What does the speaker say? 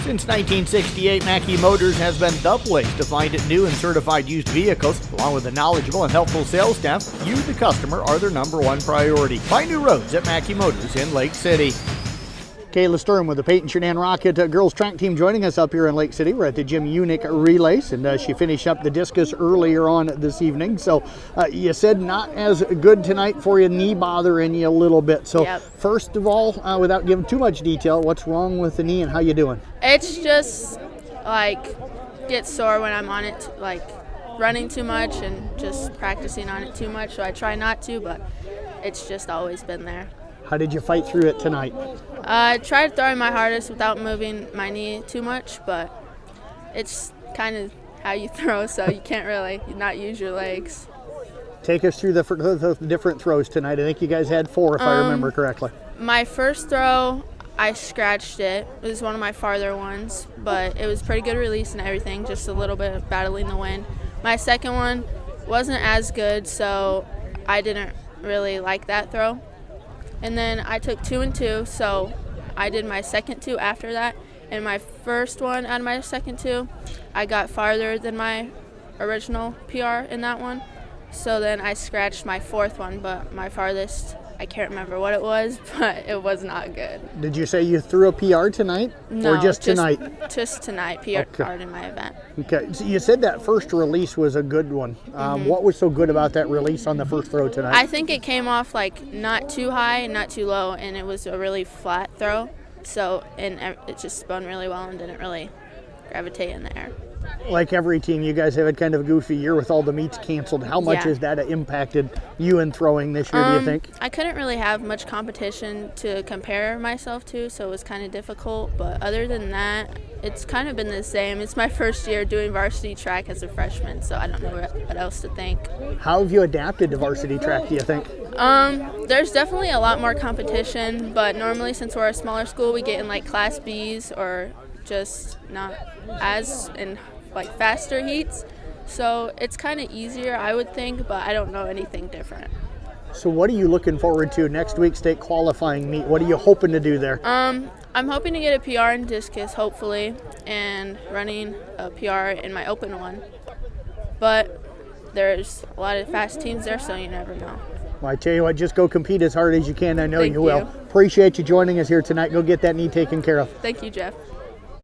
Since 1968, Mackey Motors has been the place to find new and certified used vehicles. Along with a knowledgeable and helpful sales staff, you, the customer, are their number one priority. Find new roads at Mackey Motors in Lake City. Kayla Sturm with the Paton Churdan Rocket girls track team joining us up here in Lake City. We're at the Jim Unick Relays, and she finished up the Discus earlier on this evening. So you said not as good tonight for you, knee bothering you a little bit. So First of all, without giving too much detail, what's wrong with the knee and how you doing? It's just gets sore when I'm on it, running too much and just practicing on it too much. So I try not to, but it's just always been there. How did you fight through it tonight? I tried throwing my hardest without moving my knee too much, but it's kind of how you throw, so you can't really not use your legs. Take us through the different throws tonight. I think you guys had 4, if I remember correctly. My first throw, I scratched it. It was one of my farther ones, but it was pretty good release and everything, just a little bit of battling the wind. My second one wasn't as good, so I didn't really like that throw. And then I took 2 and 2, so I did my second 2 after that. And my first one out of my second 2, I got farther than my original PR in that one. So then I scratched my 4th one, but my farthest, I can't remember what it was, but it was not good. Did you say you threw a PR tonight? No, or just tonight? Just tonight, PR in my event. Okay, so you said that first release was a good one. What was so good about that release on the first throw tonight? I think it came off not too high and not too low, and it was a really flat throw. So, and it just spun really well and didn't really gravitate in the air. Like every team, you guys have had kind of a goofy year with all the meets canceled. How much has that impacted you in throwing this year, do you think? I couldn't really have much competition to compare myself to, so it was kind of difficult. But other than that, it's kind of been the same. It's my first year doing varsity track as a freshman, so I don't know what else to think. How have you adapted to varsity track, do you think? There's definitely a lot more competition, but normally since we're a smaller school, we get in Class Bs or just not as in faster heats. So it's kind of easier, I would think, but I don't know anything different. So what are you looking forward to next week's state qualifying meet? What are you hoping to do there? I'm hoping to get a PR in Discus, hopefully, and running a PR in my open one. But there's a lot of fast teams there, so you never know. Well, I tell you what, just go compete as hard as you can. I know Thank you will. you. Appreciate you joining us here tonight. Go get that knee taken care of. Thank you, Jeff.